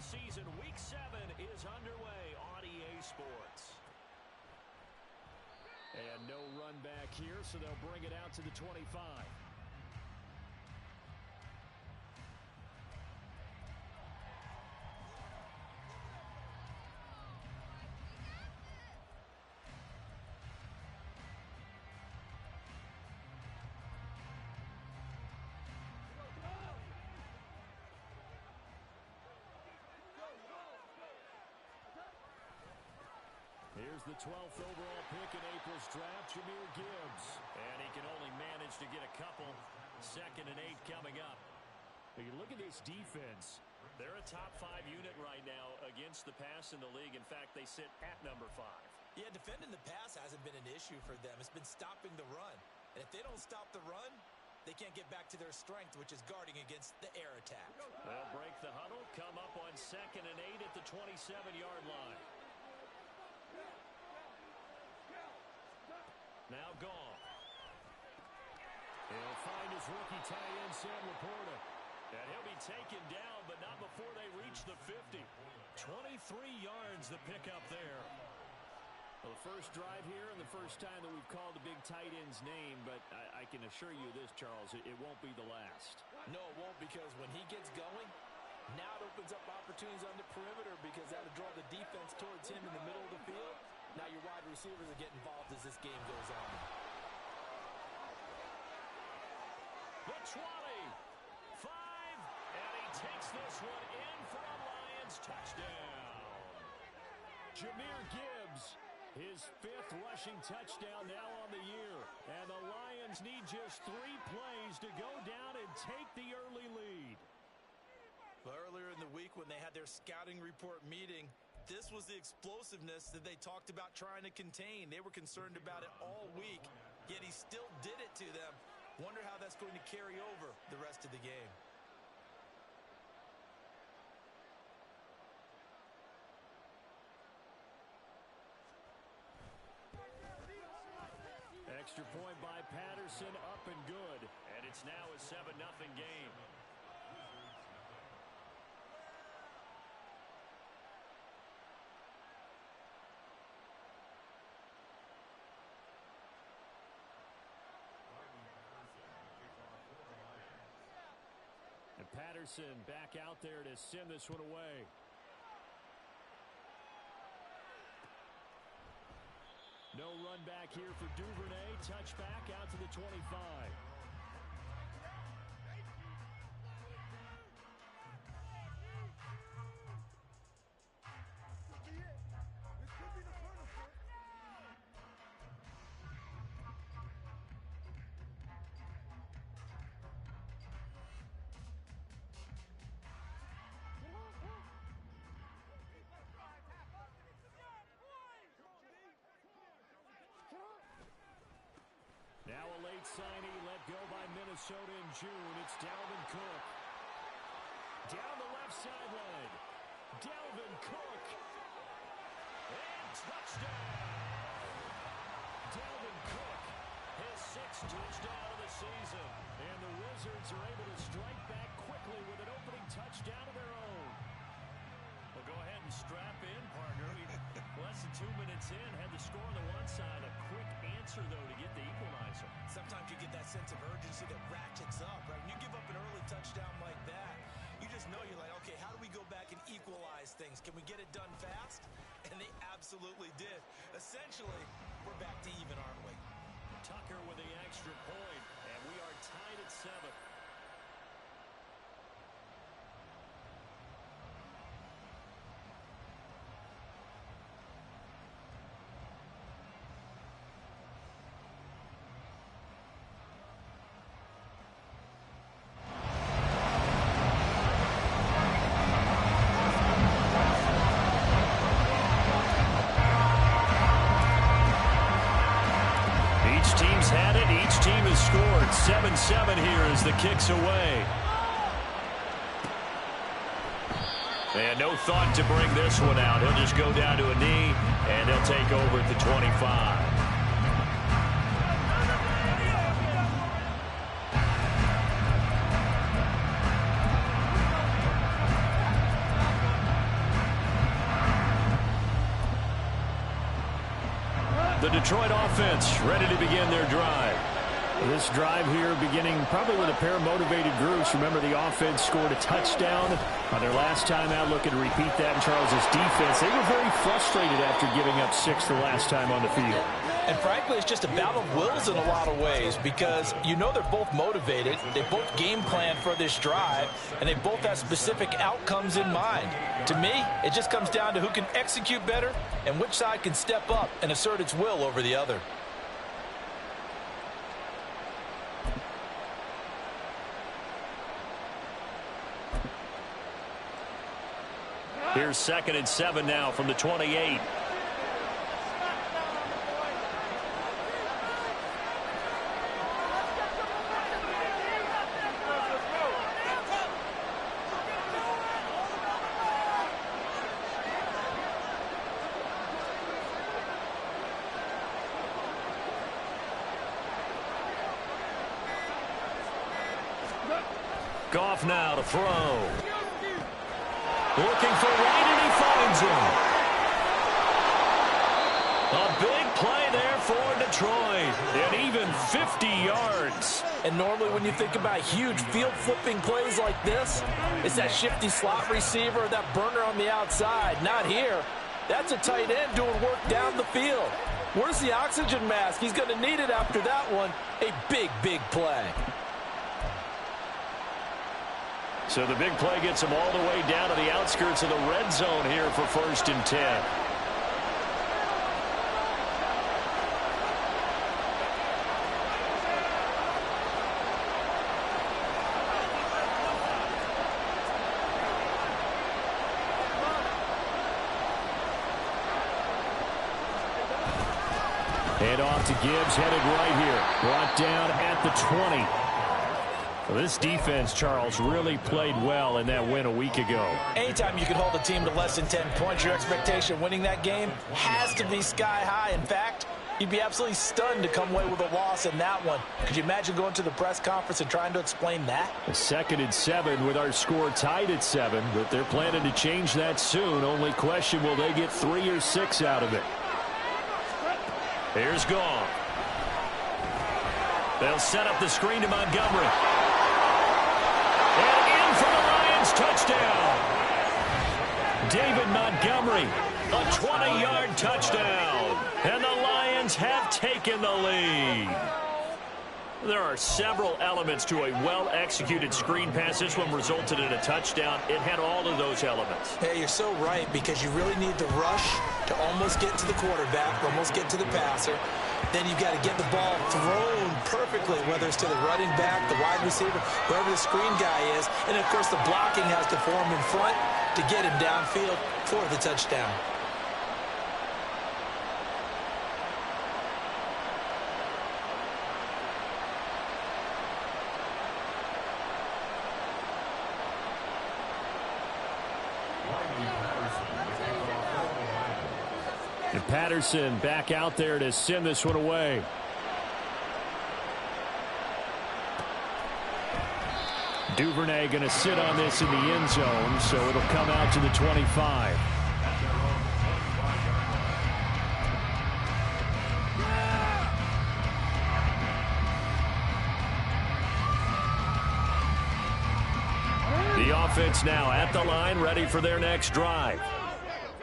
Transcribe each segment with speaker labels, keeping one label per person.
Speaker 1: season. Week 7 is underway on EA Sports. And no run back here, so they'll bring it out to the 25. Here's the 12th overall pick in April's draft, Jahmyr Gibbs. And he can only manage to get a couple. 2nd and 8 coming up. But you look at this defense. They're a top 5 unit right now against the pass in the league. In fact, they sit at number 5.
Speaker 2: Yeah, defending the pass hasn't been an issue for them. It's been stopping the run. And if they don't stop the run, they can't get back to their strength, which is guarding against the air attack.
Speaker 1: They'll break the huddle, come up on 2nd and 8 at the 27-yard line. Now gone. He'll find his rookie tight end, Sam Laporta. And he'll be taken down, but not before they reach the 50. 23 yards the pickup there. Well, the first drive here and the first time that we've called a big tight end's name, but I can assure you this, Charles, it won't be the last.
Speaker 2: No, it won't, because when he gets going, now it opens up opportunities on the perimeter because that'll draw the defense towards him in the middle of the field. Now your wide receivers will get involved as this game goes on.
Speaker 1: The 20, 5, and he takes this one in for a Lions touchdown. Jahmyr Gibbs, his 5th rushing touchdown now on the year. And the Lions need just 3 plays to go down and take the early lead.
Speaker 2: Well, earlier in the week when they had their scouting report meeting, this was the explosiveness that they talked about trying to contain. They were concerned about it all week, yet he still did it to them. Wonder how that's going to carry over the rest of the game.
Speaker 1: Extra point by Patterson, up and good. And it's now a 7-0 game. And Patterson back out there to send this one away. No run back here for Duvernay. Touchback out to the 25. Now a late signee let go by Minnesota in June. It's Dalvin Cook. Down the left sideline. Dalvin Cook. And touchdown. Dalvin Cook, his 6th touchdown of the season. And the Wizards are able to strike back quickly with an opening touchdown of their own. Well, go ahead and strap in, partner. Less than 2 minutes in, had the score on the one side. A quick answer, though, to get the equalizer.
Speaker 2: Sometimes you get that sense of urgency that ratchets up, right? When you give up an early touchdown like that, you just know you're like, okay, how do we go back and equalize things? Can we get it done fast? And they absolutely did. Essentially, we're back to even, aren't we?
Speaker 1: Tucker with the extra point, and we are tied at 7. Had it. Each team has scored. 7-7 here as the kick's away. They had no thought to bring this one out. He'll just go down to a knee, and he'll take over at the 25. The Detroit offense ready to begin their drive.
Speaker 3: This drive here beginning probably with a pair of motivated groups. Remember, the offense scored a touchdown on their last time out. Looking to repeat that in Charles' defense. They were very frustrated after giving up 6 the last time on the field.
Speaker 2: And frankly, it's just a battle of wills in a lot of ways because you know they're both motivated. They both game plan for this drive, and they both have specific outcomes in mind. To me, it just comes down to who can execute better and which side can step up and assert its will over the other.
Speaker 1: Here's 2nd and 7 now from the 28. Goff now to throw. Looking for right, and he finds him. A big play there for Detroit. And even 50 yards.
Speaker 2: And normally when you think about huge field-flipping plays like this, it's that shifty slot receiver, that burner on the outside. Not here. That's a tight end doing work down the field. Where's the oxygen mask? He's going to need it after that one. A big, big play.
Speaker 1: So the big play gets him all the way down to the outskirts of the red zone here for 1st and 10. Hand off to Gibbs, headed right here. Brought down at the 20. Well, this defense, Charles, really played well in that win a week ago.
Speaker 2: Anytime you can hold a team to less than 10 points, your expectation of winning that game has to be sky high. In fact, you'd be absolutely stunned to come away with a loss in that one. Could you imagine going to the press conference and trying to explain that?
Speaker 1: A 2nd and 7 with our score tied at 7, but they're planning to change that soon. Only question, will they get 3 or 6 out of it? Here's Goff. They'll set up the screen to Montgomery. And in for the Lions, touchdown. David Montgomery, a 20-yard touchdown. And the Lions have taken the lead. There are several elements to a well-executed screen pass. This one resulted in a touchdown. It had all of those elements.
Speaker 2: Hey, you're so right, because you really need the rush to almost get to the quarterback, almost get to the passer. Then you've got to get the ball thrown perfectly, whether it's to the running back, the wide receiver, wherever the screen guy is. And, of course, the blocking has to form in front to get him downfield for the touchdown.
Speaker 1: And Patterson back out there to send this one away. Duvernay going to sit on this in the end zone, so it'll come out to the 25. The offense now at the line, ready for their next drive.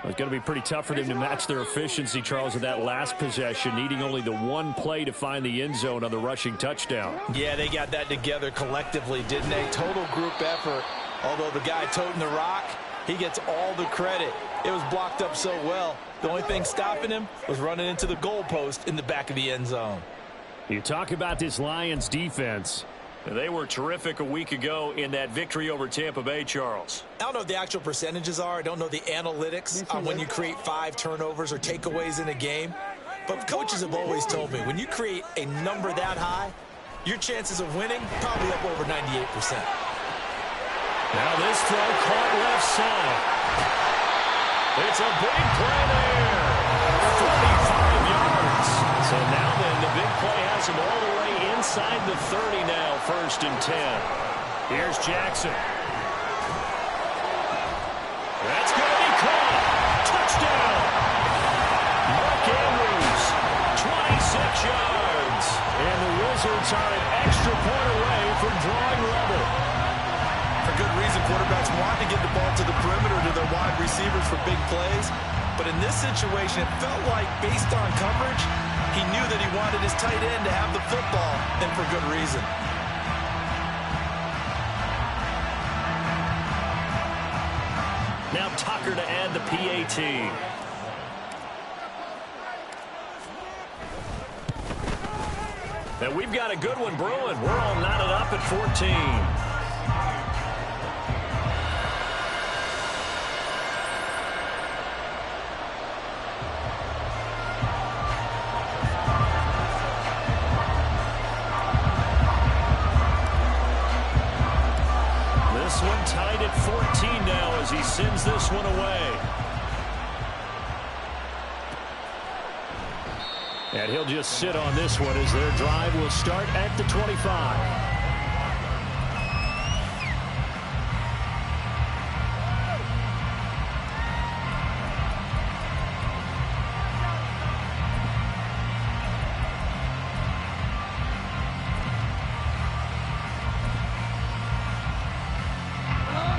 Speaker 1: It's going to be pretty tough for them to match their efficiency, Charles, at that last possession, needing only the one play to find the end zone on the rushing touchdown.
Speaker 2: Yeah, they got that together collectively, didn't they? Total group effort. Although the guy toting the rock, he gets all the credit. It was blocked up so well. The only thing stopping him was running into the goalpost in the back of the end zone.
Speaker 1: You talk about this Lions defense. They were terrific a week ago in that victory over Tampa Bay, Charles.
Speaker 2: I don't know what the actual percentages are. I don't know the analytics on when you create 5 turnovers or takeaways in a game. But coaches have always told me, when you create a number that high, your chances of winning probably up over 98%.
Speaker 1: Now this throw caught left side. It's a big play there. 45 yards. So now then, the big play has him all the way inside the 30 now, 1st and 10. Here's Jackson. That's going to be caught. Touchdown. Mark Andrews
Speaker 3: Wizards are an extra point away from drawing level.
Speaker 2: For good reason, quarterbacks want to get the ball to the perimeter to their wide receivers for big plays. But in this situation, it felt like, based on coverage, he knew that he wanted his tight end to have the football, and for good reason.
Speaker 3: Now Tucker to add the PAT. And we've got a good one brewing. We're all knotted up at 14. This one tied at 14 now as he sends this one away. And he'll just sit on this one as their drive will start at the 25.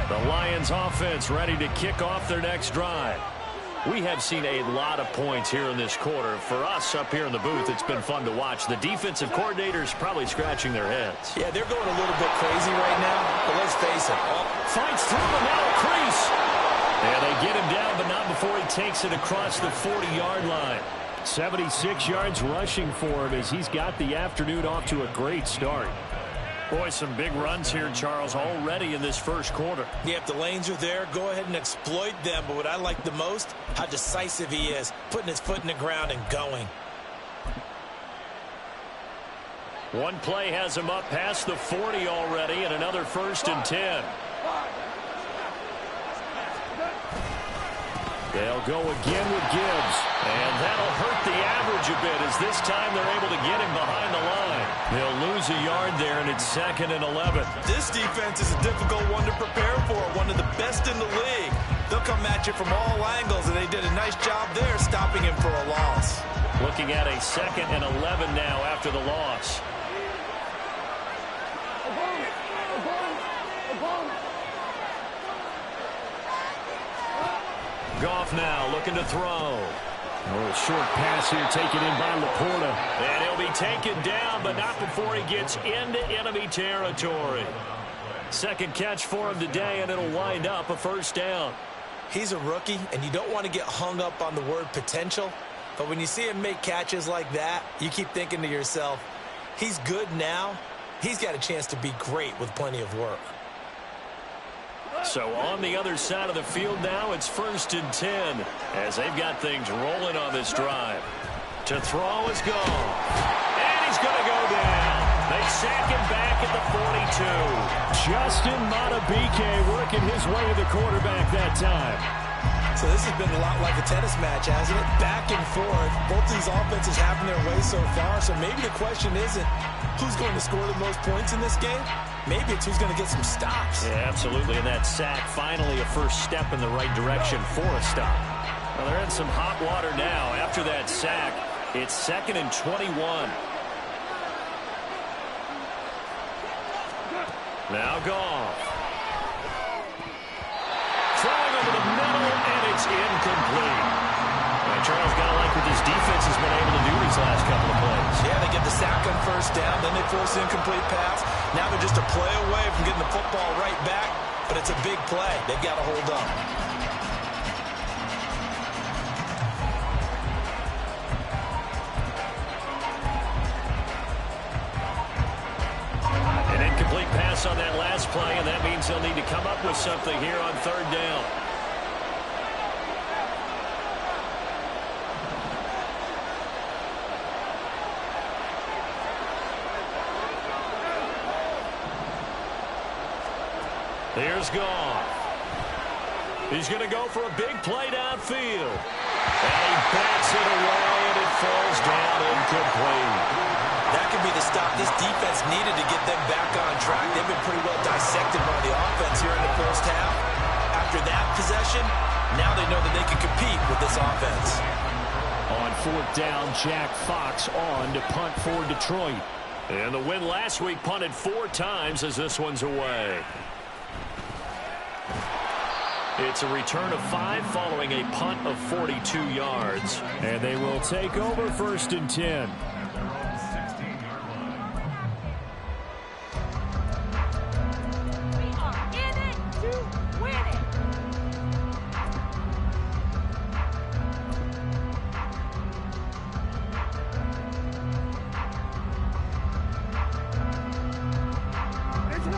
Speaker 3: The Lions offense ready to kick off their next drive. We have seen a lot of points here in this quarter. For us up here in the booth, it's been fun to watch. The defensive coordinators probably scratching their heads.
Speaker 2: Yeah, they're going a little bit crazy right now, but let's face it.
Speaker 3: Fights through the narrow crease. And they get him down, but not before he takes it across the 40-yard line. 76 yards rushing for him as he's got the afternoon off to a great start. Boy, some big runs here, Charles, already in this first quarter.
Speaker 2: Yeah, if the lanes are there, go ahead and exploit them. But what I like the most, how decisive he is, putting his foot in the ground and going.
Speaker 3: One play has him up past the 40 already, and another 1st and 10. They'll go again with Gibbs, and that'll hurt the average a bit as this time they're able to get him behind the line. They'll lose a yard there, and it's 2nd and 11.
Speaker 2: This defense is a difficult one to prepare for, one of the best in the league. They'll come at you from all angles, and they did a nice job there stopping him for a loss.
Speaker 3: Looking at a 2nd and 11 now after the loss. Goff now looking to throw. A little short pass here taken in by Laporta. And he'll be taken down, but not before he gets into enemy territory. Second catch for him today, and it'll wind up a 1st down.
Speaker 2: He's a rookie, and you don't want to get hung up on the word potential. But when you see him make catches like that, you keep thinking to yourself, he's good now. He's got a chance to be great with plenty of work.
Speaker 3: So on the other side of the field now, it's 1st and 10 as they've got things rolling on this drive. To throw is gone. And he's going to go down. They sack him back at the 42. Justin Madubuike working his way to the quarterback that time.
Speaker 2: So this has been a lot like a tennis match, hasn't it? Back and forth. Both these offenses having their way so far. So maybe the question isn't who's going to score the most points in this game. Maybe it's who's going to get some stops.
Speaker 3: Yeah, absolutely. And that sack, finally a first step in the right direction for a stop. Well, they're in some hot water now. After that sack, it's 2nd and 21. Now Goff. Throwing over the middle, and it's incomplete. Well, Charles, got to like what this defense has been able to do these last couple of plays.
Speaker 2: Yeah, they get the sack on 1st down, then they force the incomplete pass. Now they're just a play away from getting the football right back, but it's a big play. They've got to hold up.
Speaker 3: An incomplete pass on that last play, and that means they'll need to come up with something here on 3rd down. Here's Goff. He's going to go for a big play downfield. And he bats it away, and it falls down incomplete.
Speaker 2: That could be the stop this defense needed to get them back on track. They've been pretty well dissected by the offense here in the 1st half. After that possession, now they know that they can compete with this offense.
Speaker 3: On 4th down, Jack Fox on to punt for Detroit. And the win last week punted 4 times as this one's away. It's a return of 5 following a punt of 42 yards. And they will take over 1st and 10.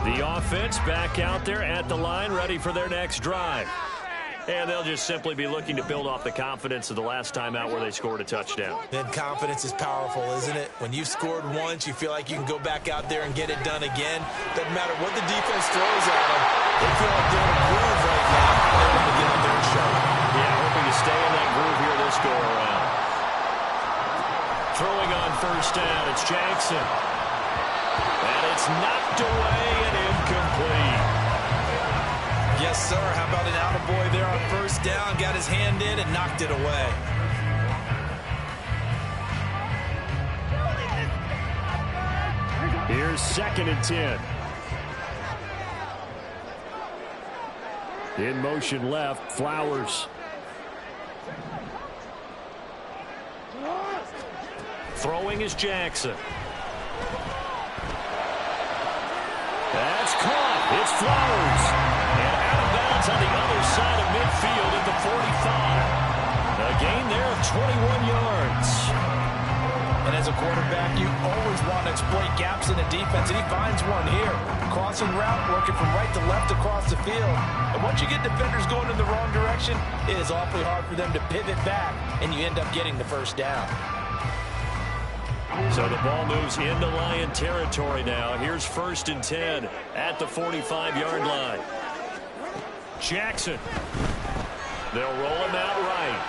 Speaker 3: The offense back out there at the line, ready for their next drive. And they'll just simply be looking to build off the confidence of the last time out where they scored a touchdown.
Speaker 2: Then confidence is powerful, isn't it? When you've scored once, you feel like you can go back out there and get it done again. Doesn't matter what the defense throws at them. They feel like they're in a groove right now. They want to get up there and show it.
Speaker 3: Yeah, hoping to stay in that groove here this go-around. Throwing on 1st down, it's Jackson. And it's knocked away and incomplete.
Speaker 2: Yes, sir. How about an attaboy there on 1st down? Got his hand in and knocked it away.
Speaker 3: Here's 2nd and 10. In motion left, Flowers. Throwing is Jackson. That's caught. It's Flowers. And out of bounds on the other side of midfield at the 45. A gain there of 21 yards.
Speaker 2: And as a quarterback, you always want to exploit gaps in the defense, and he finds one here. Crossing route, working from right to left across the field. And once you get defenders going in the wrong direction, it is awfully hard for them to pivot back, and you end up getting the 1st down.
Speaker 3: So the ball moves into Lion territory now. Here's 1st and 10 at the 45-yard line. Jackson. They'll roll him out right.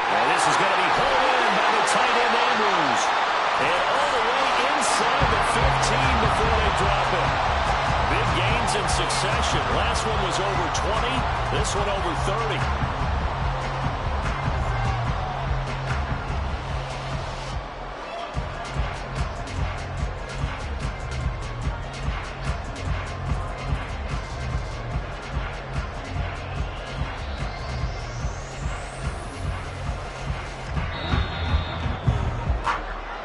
Speaker 3: And this is going to be pulled in by the tight end Andrews. And all the way inside the 15 before they drop him. Big gains in succession. Last one was over 20. This one over 30.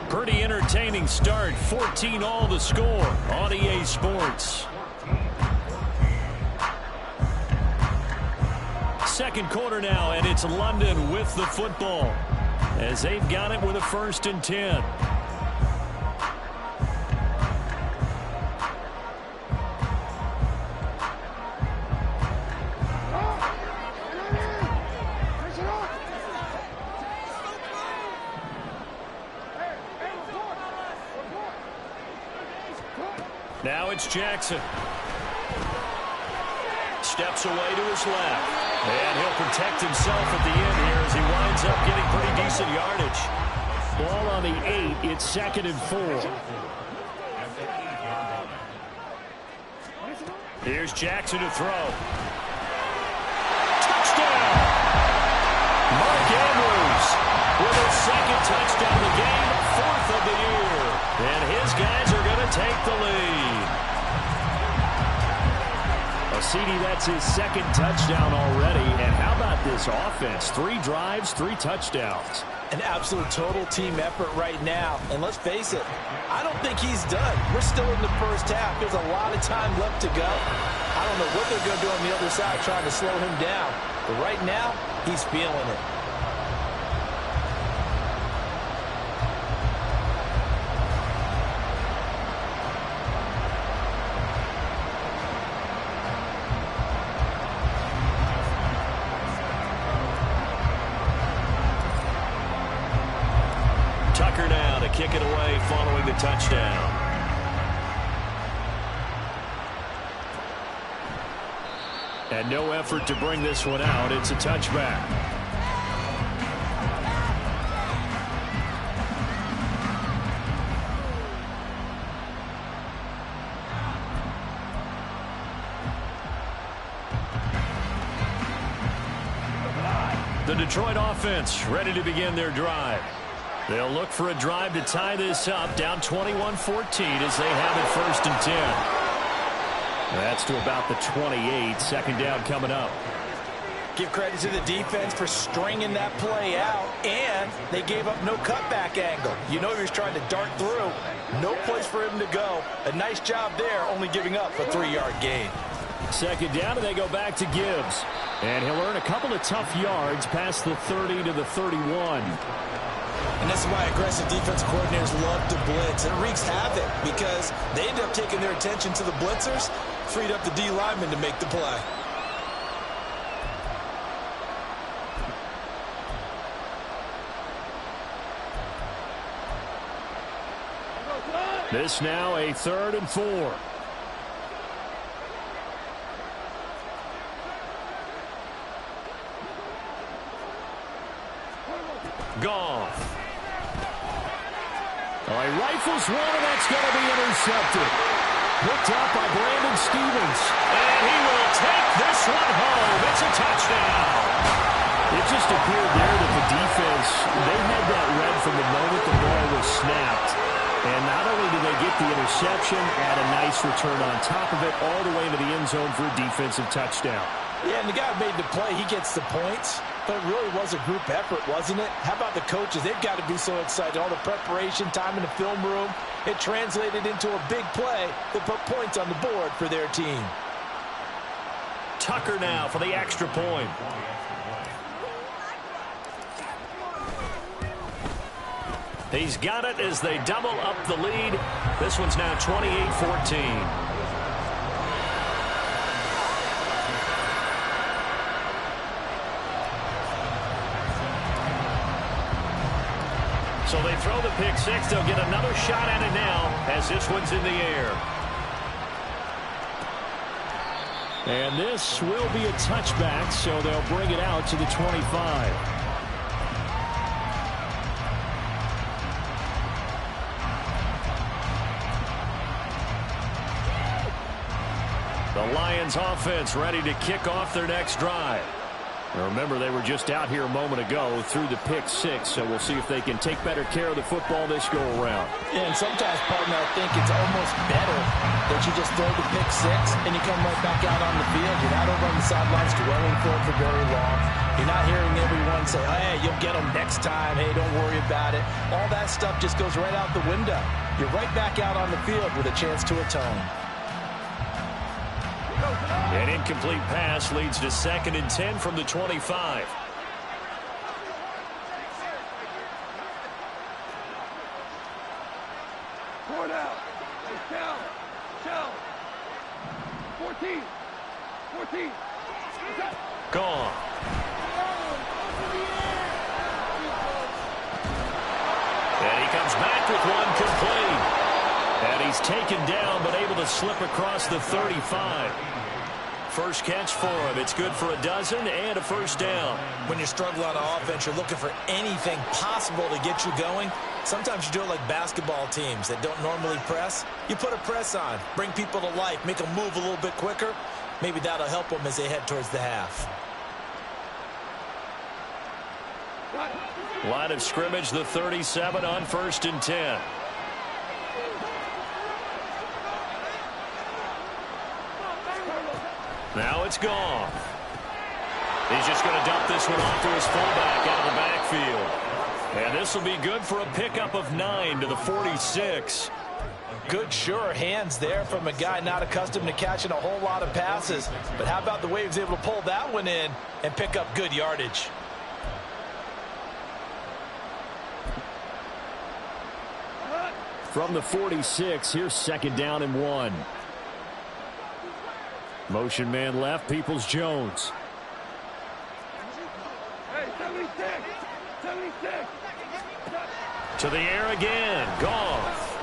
Speaker 3: Pretty entertaining start. 14-all the score on EA Sports. 2nd quarter now, and it's London with the football as they've got it with a 1st and 10. Now it's Jackson. Steps away to his left. And he'll protect himself at the end here as he winds up getting pretty decent yardage. Ball on the 8. It's 2nd and 4. Here's Jackson to throw. Touchdown! Mark Andrews with his 2nd touchdown of the game, 4th of the year. And his guys are going to take the lead. CD, that's his 2nd touchdown already. And how about this offense? 3 drives, 3 touchdowns.
Speaker 2: An absolute total team effort right now. And let's face it, I don't think he's done. We're still in the 1st half. There's a lot of time left to go. I don't know what they're going to do on the other side trying to slow him down. But right now, he's feeling it.
Speaker 3: Tucker now to kick it away following the touchdown. And no effort to bring this one out. It's a touchback. The Detroit offense ready to begin their drive. They'll look for a drive to tie this up, down 21-14 as they have it 1st and 10. That's to about the 28. 2nd down coming up.
Speaker 2: Give credit to the defense for stringing that play out, and they gave up no cutback angle. You know he was trying to dart through. No place for him to go. A nice job there, only giving up a 3-yard gain.
Speaker 3: 2nd down, and they go back to Gibbs. And he'll earn a couple of tough yards past the 30 to the 31.
Speaker 2: And that's why aggressive defensive coordinators love to blitz. It wreaks havoc because they end up taking their attention to the blitzers, freed up the D lineman to make the play.
Speaker 3: This now a 3rd and 4. Goff. He rifles one, and that's going to be intercepted. Picked up by Brandon Stevens. And he will take this one home. It's a touchdown. It just appeared there that the defense, they had that read from the moment the ball was snapped. And not only did they get the interception, add a nice return on top of it, all the way to the end zone for a defensive touchdown.
Speaker 2: Yeah, and the guy who made the play, he gets the points. But it really was a group effort, wasn't it? How about the coaches? They've got to be so excited. All the preparation, time in the film room, it translated into a big play that put points on the board for their team.
Speaker 3: Tucker now for the extra point. He's got it as they double up the lead. This one's now 28-14. So they throw the pick six. They'll get another shot at it now as this one's in the air. And this will be a touchback, so they'll bring it out to the 25. The Lions offense ready to kick off their next drive. Now remember, they were just out here a moment ago through the pick six, so we'll see if they can take better care of the football this go-around.
Speaker 2: Yeah, and sometimes, partner, I think it's almost better that you just throw the pick six and you come right back out on the field. You're not over on the sidelines dwelling for very long. You're not hearing everyone say, oh, hey, you'll get them next time. Hey, don't worry about it. All that stuff just goes right out the window. You're right back out on the field with a chance to atone.
Speaker 3: An incomplete pass leads to 2nd and 10 from the 25.
Speaker 4: Forward out. Shell. 14.
Speaker 3: Gone. And he comes back with one complete. And he's taken down, but able to slip across the 35. First catch for him. It's good for a dozen and a first down.
Speaker 2: When you struggle on offense, you're looking for anything possible to get you going. Sometimes you do it like basketball teams that don't normally press. You put a press on, bring people to life, make them move a little bit quicker. Maybe that'll help them as they head towards the half.
Speaker 3: Line of scrimmage, the 37 on 1st and 10. Now it's gone. He's just going to dump this one off to his fullback out of the backfield. And this will be good for a pickup of 9 to the 46.
Speaker 2: Good, sure hands there from a guy not accustomed to catching a whole lot of passes. But how about the way he was able to pull that one in and pick up good yardage?
Speaker 3: From the 46, here's 2nd down and 1. Motion man left, Peoples-Jones.
Speaker 4: Hey, 76.
Speaker 3: To the air again. Goff.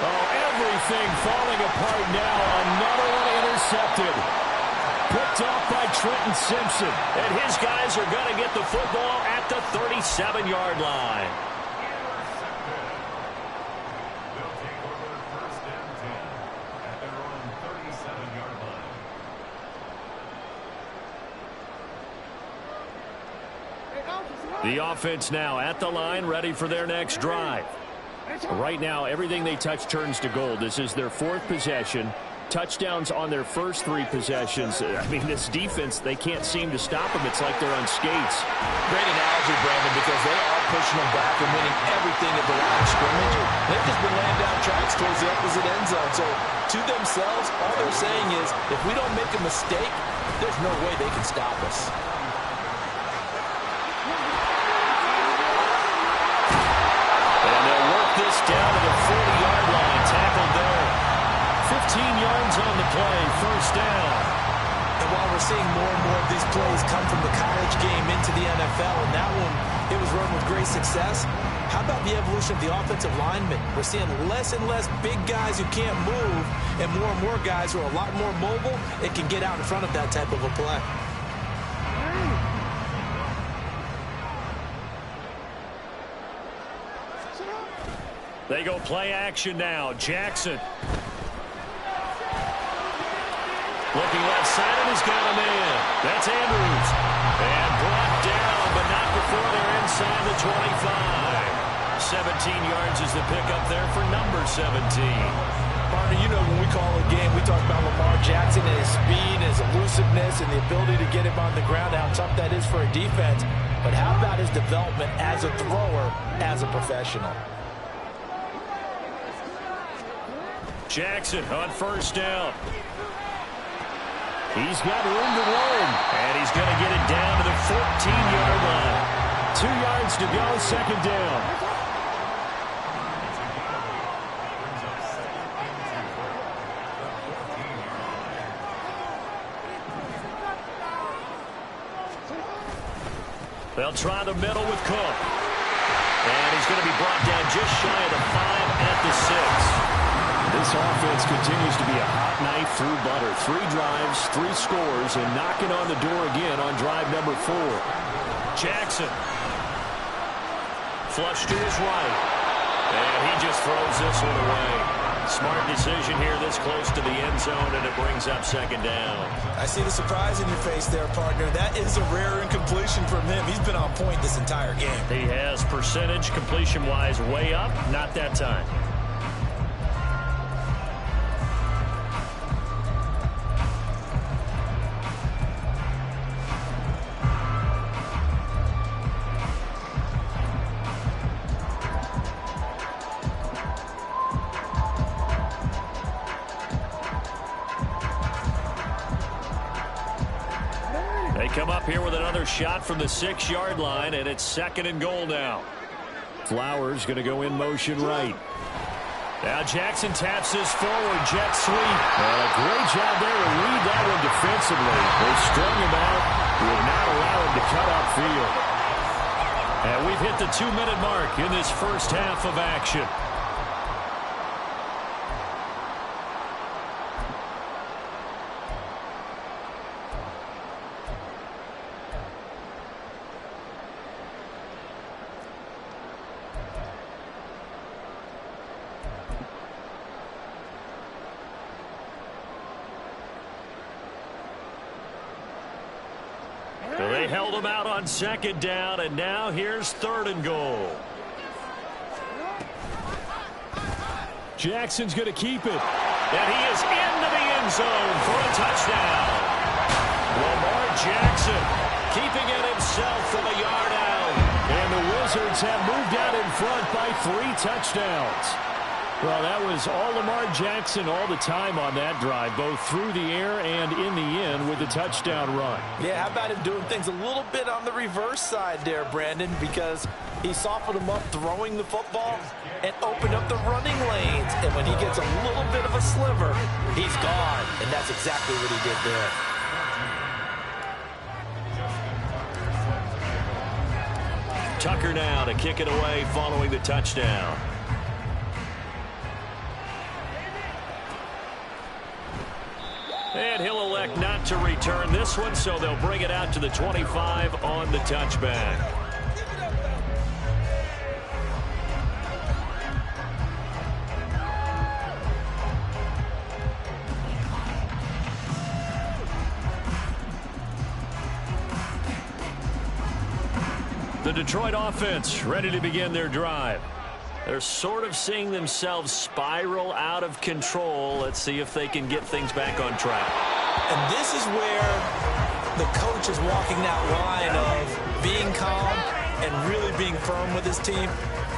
Speaker 3: Oh, everything falling apart now. Another one intercepted. Picked off by Trenton Simpson. And his guys are going to get the football at the 37-yard line. The offense now at the line, ready for their next drive. Right now, everything they touch turns to gold. This is their fourth possession. Touchdowns on their first three possessions. I mean, this defense, they can't seem to stop them. It's like they're on skates.
Speaker 2: Great analogy, Brandon, because they are pushing them back and winning everything at the line of scrimmage. They've just been laying down tracks towards the opposite end zone. So, to themselves, all they're saying is, if we don't make a mistake, there's no way they can stop us.
Speaker 3: And they'll work this down to the 40-yard line. Tackled there. 15 yards on the play, first down.
Speaker 2: And while we're seeing more and more of these plays come from the college game into the NFL, and that one, it was run with great success, how about the evolution of the offensive linemen? We're seeing less and less big guys who can't move, and more guys who are a lot more mobile and can get out in front of that type of a play.
Speaker 3: They go play action now. Jackson. Looking left side, and he's got him in. That's Andrews. And brought down, but not before they're inside the 25. 17 yards is the pickup there for number 17.
Speaker 2: Partner, you know when we call a game, we talk about Lamar Jackson and his speed, his elusiveness, and the ability to get him on the ground, how tough that is for a defense. But how about his development as a thrower, as a professional?
Speaker 3: Jackson on first down. He's got room to roam, and he's going to get it down to the 14-yard line. 2 yards to go, second down. They'll try the middle with Cook. And he's going to be brought down just shy of the 5 at the 6. This offense continues to be a hot knife through butter. 3 drives, 3 scores, and knocking on the door again on drive number 4. Jackson. Flush to his right. And he just throws this one away. Smart decision here this close to the end zone, and it brings up second down.
Speaker 2: I see the surprise in your face there, partner. That is a rare incompletion from him. He's been on point this entire game.
Speaker 3: He has percentage completion-wise way up, not that time. Come up here with another shot from the 6-yard line, and it's second and goal now. Flowers going to go in motion right. Now Jackson taps this forward, jet sweep. A great job there to read that one defensively. They strung him out, would not allow him to cut upfield. And we've hit the 2-minute mark in this first half of action. So they held him out on second down, and now here's third and goal. Jackson's going to keep it. And he is into the end zone for a touchdown. Lamar Jackson keeping it himself from a yard out. And the Wizards have moved out in front by 3 touchdowns. Well, that was all Lamar Jackson all the time on that drive, both through the air and in the end with the touchdown run.
Speaker 2: Yeah, how about him doing things a little bit on the reverse side there, Brandon, because he softened him up throwing the football and opened up the running lanes. And when he gets a little bit of a sliver, he's gone. And that's exactly what he did there.
Speaker 3: Tucker now to kick it away following the touchdown. And he'll elect not to return this one, so they'll bring it out to the 25 on the touchback. The Detroit offense ready to begin their drive. They're sort of seeing themselves spiral out of control. Let's see if they can get things back on track.
Speaker 2: And this is where the coach is walking that line of being calm and really being firm with his team.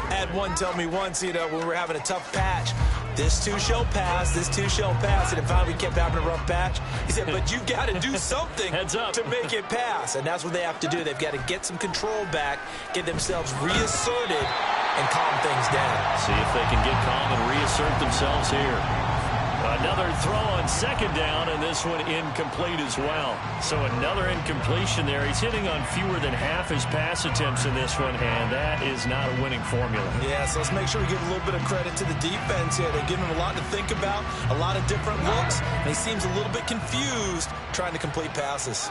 Speaker 2: I had one tell me once, when we were having a tough patch, this too shall pass, this too shall pass. And finally we kept having a rough patch. He said, but you've got to do something to make it pass. And that's what they have to do. They've got to get some control back, get themselves reasserted, and calm things down.
Speaker 3: See if they can get calm and reassert themselves here. Another throw on second down, and this one incomplete as well. So another incompletion there. He's hitting on fewer than half his pass attempts in this one, and that is not a winning formula.
Speaker 2: Yeah, so let's make sure we give a little bit of credit to the defense here. They're giving him a lot to think about, a lot of different looks, and he seems a little bit confused trying to complete passes.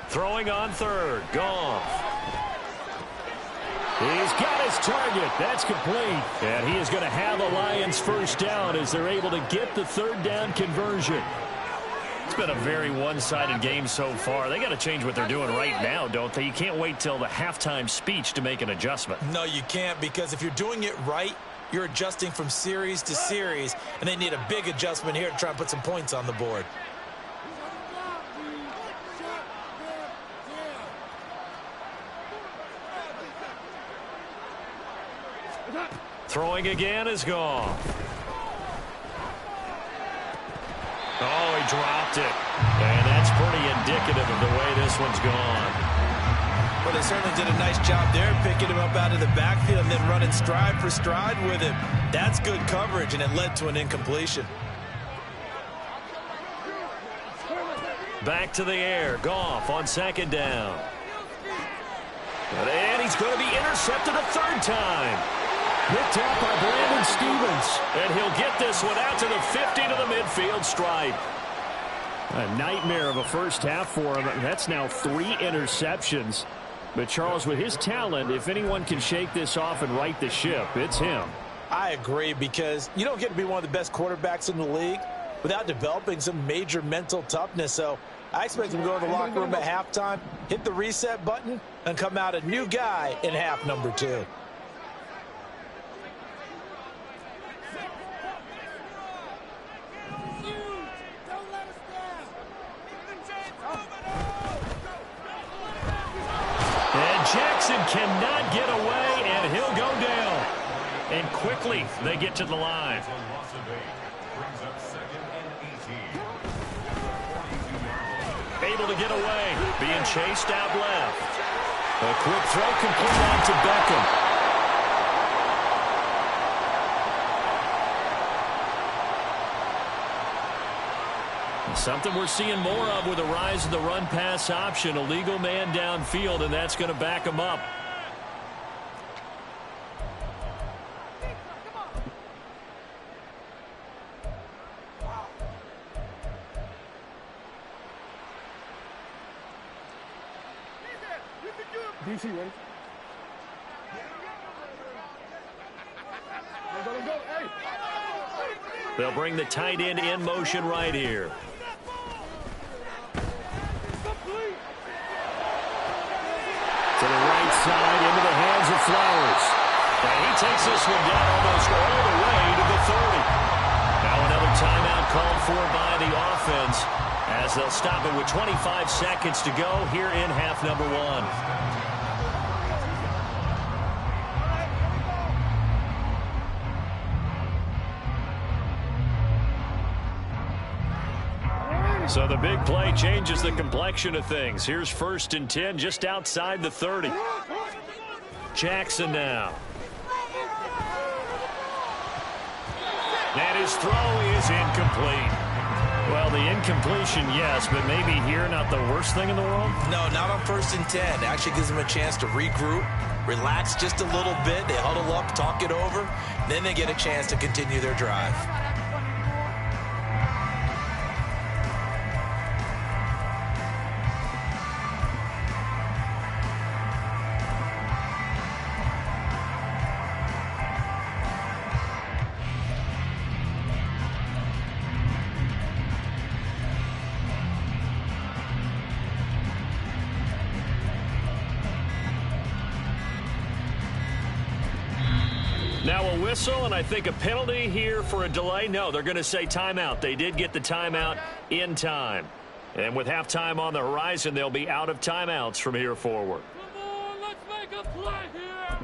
Speaker 3: Throwing on third. Goff. He's got his target. That's complete. And he is going to have a Lions first down as they're able to get the third down conversion. It's been a very one-sided game so far. They got to change what they're doing right now, don't they? You can't wait till the halftime speech to make an adjustment.
Speaker 2: No, you can't, because if you're doing it right, you're adjusting from series to series, and they need a big adjustment here to try and put some points on the board.
Speaker 3: Throwing again is gone. Oh, he dropped it. And that's pretty indicative of the way this one's gone.
Speaker 2: Well, they certainly did a nice job there, picking him up out of the backfield and then running stride for stride with him. That's good coverage, and it led to an incompletion.
Speaker 3: Back to the air. Goff on second down. And he's going to be intercepted a third time. Picked up by Brandon Stevens. And he'll get this one out to the 50 to the midfield stripe. A nightmare of a first half for him. That's now 3 interceptions. But Charles, with his talent, if anyone can shake this off and right the ship, it's him.
Speaker 2: I agree, because you don't get to be one of the best quarterbacks in the league without developing some major mental toughness. So I expect him to go to the locker room at halftime, hit the reset button, and come out a new guy in half number 2.
Speaker 3: Jackson cannot get away, and he'll go down. And quickly, they get to the line. Able to get away, being chased out left. A quick throw complete on to Beckham. Something we're seeing more of with the rise of the run-pass option. A legal man downfield, and that's going to back him up.
Speaker 4: DC, ready?
Speaker 3: They'll bring the tight end in motion right here. To the right side, into the hands of Flowers. And he takes this one down almost all the way to the 30. Now another timeout called for by the offense, as they'll stop it with 25 seconds to go here in half number 1. So the big play changes the complexion of things. Here's 1st and 10 just outside the 30. Jackson now. And his throw is incomplete. Well, the incompletion, yes, but maybe here not the worst thing in the world?
Speaker 2: No, not on 1st and 10. It actually gives them a chance to regroup, relax just a little bit. They huddle up, talk it over. Then they get a chance to continue their drive.
Speaker 3: Now a whistle, and I think a penalty here for a delay. No, they're going to say timeout. They did get the timeout in time. And with halftime on the horizon, they'll be out of timeouts from here forward.
Speaker 4: Come on, let's make a play here.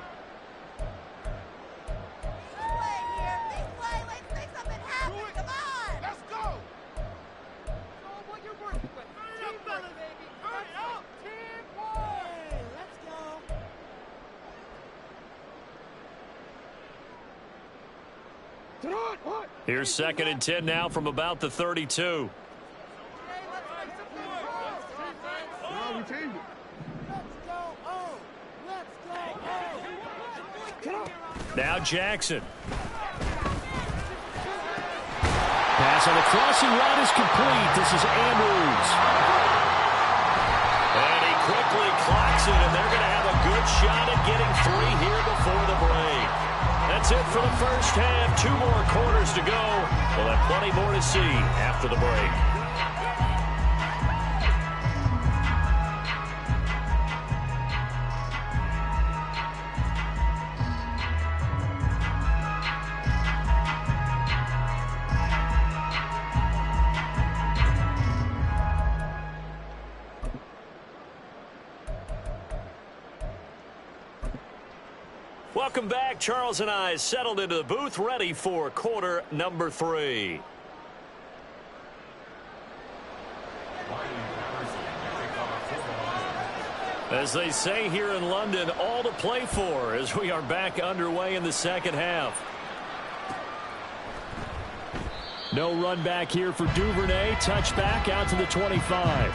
Speaker 5: Big play. Let's make something happen. Come on. Let's go. Show what you're working with. Team play, baby. Turn it up. Team play. Let's go.
Speaker 3: Here's 2nd and 10 now from about the 32. Now Jackson. Pass on the crossing route is complete. This is Andrews. And he quickly clocks it, and they're going to have a good shot at getting 3 here before the break. That's it for the first half. 2 more quarters to go. We'll have plenty more to see after the break. Welcome back. Charles and I settled into the booth, ready for quarter number 3. As they say here in London, all to play for as we are back underway in the second half. No run back here for Duvernay. Touchback out to the 25.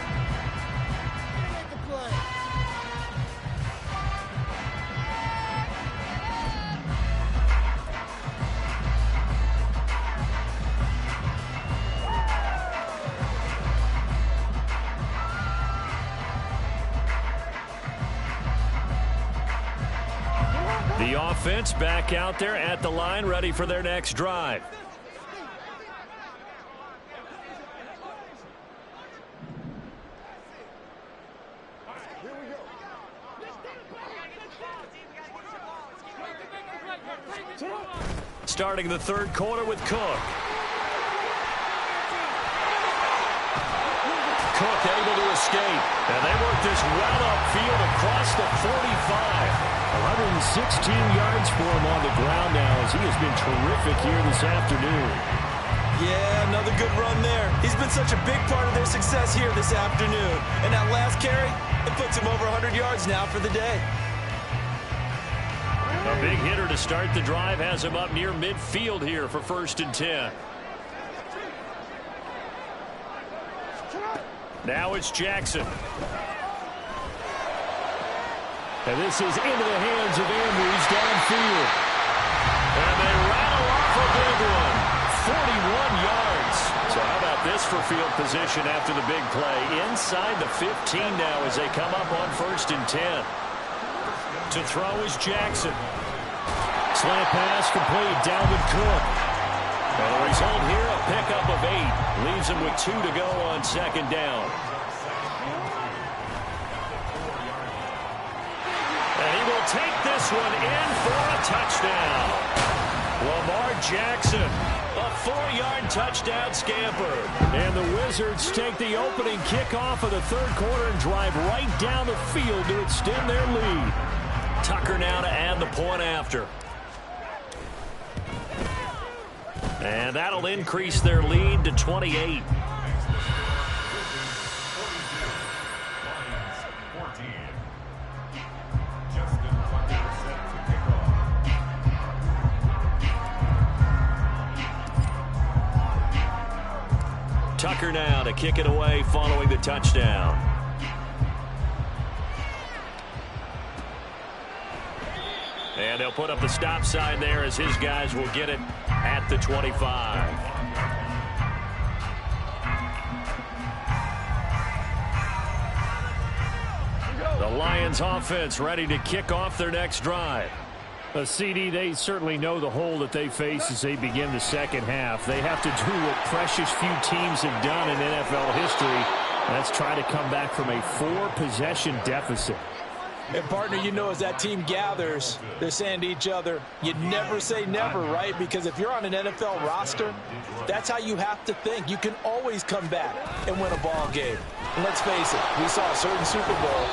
Speaker 3: The offense back out there at the line, ready for their next drive. Starting the third quarter with Cook. Cook able to escape. And they work this well upfield across the 45. 116 yards for him on the ground now as he has been terrific here this afternoon.
Speaker 2: Yeah, another good run there. He's been such a big part of their success here this afternoon. And that last carry, it puts him over 100 yards now for the day.
Speaker 3: A big hitter to start the drive has him up near midfield here for 1st and 10. Now it's Jackson. And this is into the hands of Andrews downfield. And they rattle off a big one. 41 yards. So how about this for field position after the big play? Inside the 15 now as they come up on 1st and 10. To throw is Jackson. Slant pass complete. Dalvin Cook. And the result here, a pickup of 8. Leaves him with 2 to go on 2nd down. And he will take this one in for a touchdown. Lamar Jackson, a 4-yard touchdown scamper. And the Wizards take the opening kickoff of the third quarter and drive right down the field to extend their lead. Tucker now to add the point after. And that'll increase their lead to 28. Tucker now to kick it away following the touchdown. And they'll put up the stop sign there as his guys will get it at the 25. The Lions offense ready to kick off their next drive. CD, they certainly know the hole that they face as they begin the second half. They have to do what precious few teams have done in NFL history. That's try to come back from a 4-possession deficit.
Speaker 2: And, partner, you know, as that team gathers, they're saying to each other, you never say never, right? Because if you're on an NFL roster, that's how you have to think. You can always come back and win a ball game. And let's face it, we saw a certain Super Bowl,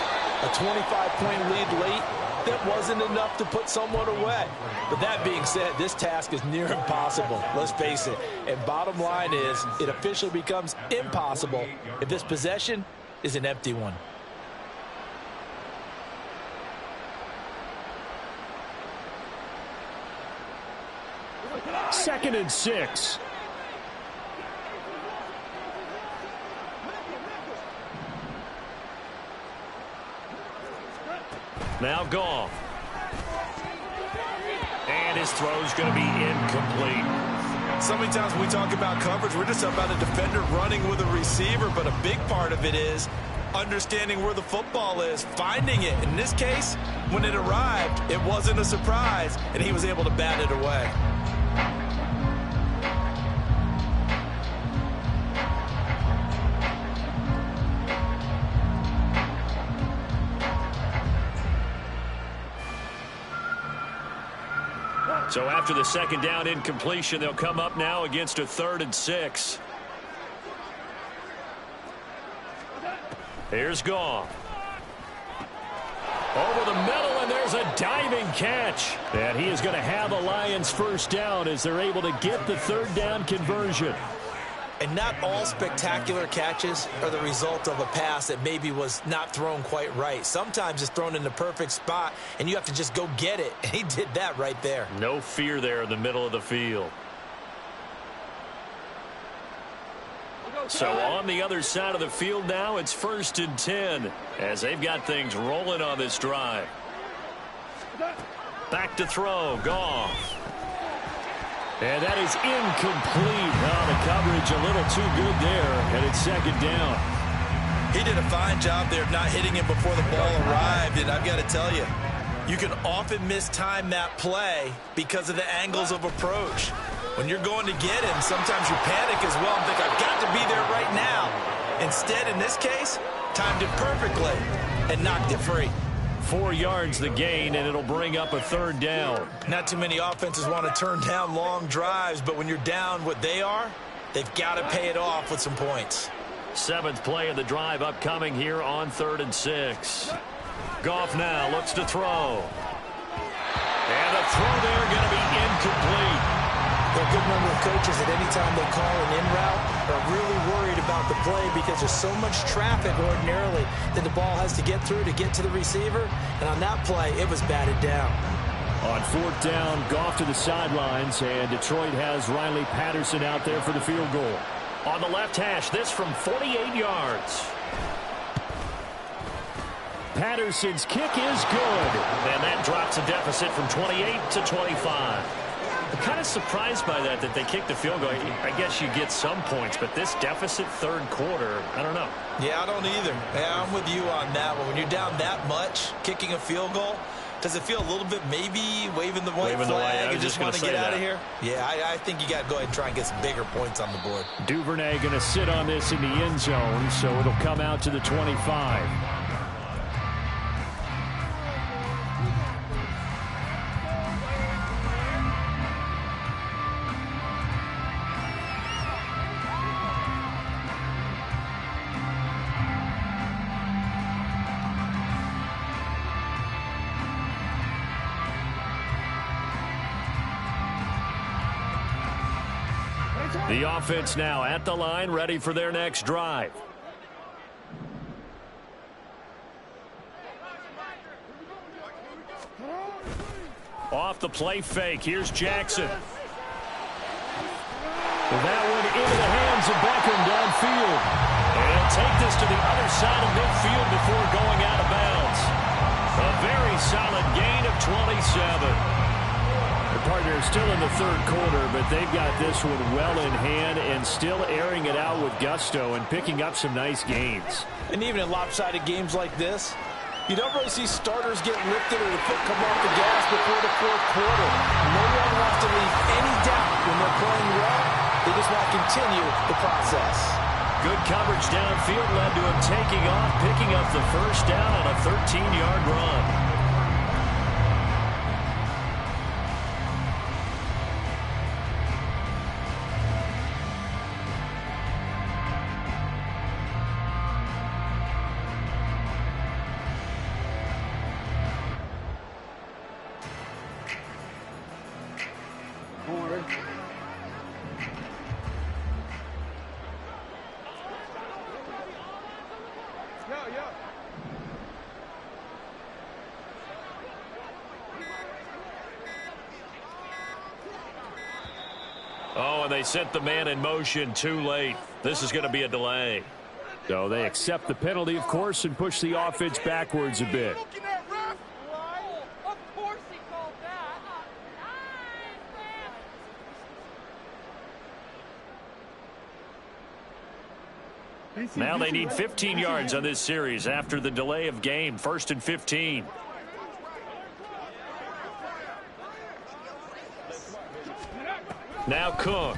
Speaker 2: a 25-point lead late, that wasn't enough to put someone away. But that being said, this task is near impossible. Let's face it. And bottom line is, it officially becomes impossible if this possession is an empty one.
Speaker 3: Second and 6. Now Goff. And his throw's going to be incomplete.
Speaker 2: So many times when we talk about coverage, we're just about a defender running with a receiver, but a big part of it is understanding where the football is, finding it. In this case, when it arrived, it wasn't a surprise, and he was able to bat it away.
Speaker 3: So after the second down incompletion, they'll come up now against a 3rd and 6. Here's Goff. Over the middle, and there's a diving catch. And he is going to have a Lions first down as they're able to get the 3rd down conversion.
Speaker 2: And not all spectacular catches are the result of a pass that maybe was not thrown quite right. Sometimes it's thrown in the perfect spot, and you have to just go get it. And he did that right there.
Speaker 3: No fear there in the middle of the field. So on the other side of the field now, it's 1st and 10 as they've got things rolling on this drive. Back to throw, Goff. And that is incomplete. Oh, the coverage a little too good there, and it's 2nd down.
Speaker 2: He did a fine job there of not hitting him before the ball arrived, and I've got to tell you, you can often mistime that play because of the angles of approach. When you're going to get him, sometimes you panic as well and think, I've got to be there right now. Instead, in this case, timed it perfectly and knocked it free.
Speaker 3: 4 yards the gain, and it'll bring up a 3rd down.
Speaker 2: Not too many offenses want to turn down long drives, but when you're down what they are, they've got to pay it off with some points.
Speaker 3: 7th play of the drive upcoming here on 3rd and 6. Goff now looks to throw. And the throw there going to be incomplete.
Speaker 2: A good number of coaches at any time they call an in route are really worried about the play because there's so much traffic ordinarily that the ball has to get through to get to the receiver. And on that play, it was batted down.
Speaker 3: On 4th down, Goff to the sidelines, and Detroit has Riley Patterson out there for the field goal. On the left hash, this from 48 yards. Patterson's kick is good. And that drops a deficit from 28 to 25. I'm kind of surprised by that they kicked the field goal. I guess you get some points, but this deficit 3rd quarter, I don't know.
Speaker 2: Yeah, I don't either. Yeah, I'm with you on that one. When you're down that much, kicking a field goal, does it feel a little bit maybe waving the white flag and just want to get out of here? Yeah, I think you got to go ahead and try and get some bigger points on the board.
Speaker 3: Duvernay going to sit on this in the end zone, so it'll come out to the 25. The offense now at the line, ready for their next drive. Off the play fake, here's Jackson. That one into the hands of Beckham downfield. And he'll take this to the other side of midfield before going out of bounds. A very solid gain of 27. The partner is still in the 3rd quarter, but they've got this one well in hand and still airing it out with gusto and picking up some nice gains.
Speaker 2: And even in lopsided games like this, you don't really see starters get lifted or the foot come off the gas before the 4th quarter. No one wants to leave any doubt when they're playing well. They just want to continue the process.
Speaker 3: Good coverage downfield led to him taking off, picking up the first down on a 13-yard run. Oh, and they sent the man in motion too late. This is going to be a delay.
Speaker 6: So they accept the penalty, of course, and push the offense backwards a bit.
Speaker 5: Of course he called that.
Speaker 3: Now they need 15 yards on this series after the delay of game. 1st and 15. Now Cook.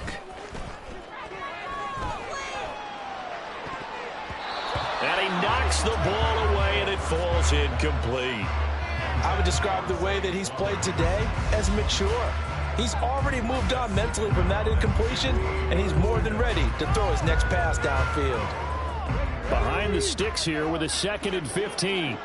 Speaker 3: And he knocks the ball away, and it falls incomplete.
Speaker 2: I would describe the way that he's played today as mature. He's already moved on mentally from that incompletion, and he's more than ready to throw his next pass downfield.
Speaker 3: Behind the sticks here with a 2nd and 15.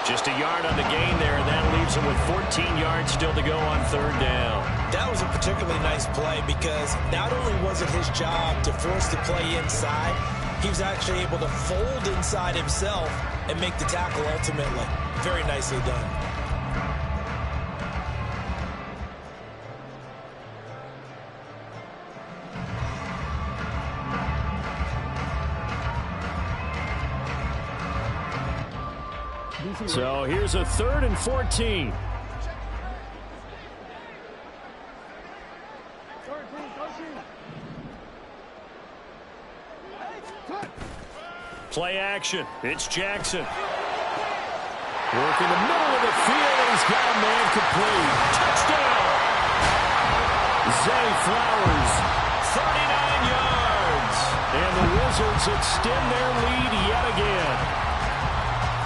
Speaker 3: Just a yard on the gain there, and that leaves him with 14 yards still to go on 3rd down.
Speaker 2: That was a particularly nice play because not only was it his job to force the play inside, he was actually able to fold inside himself and make the tackle ultimately. Very nicely done.
Speaker 3: So here's a 3rd and 14. Play action. It's Jackson. Work in the middle of the field, and he's got a man complete. Touchdown! Zay Flowers, 39 yards. And the Wizards extend their lead yet again.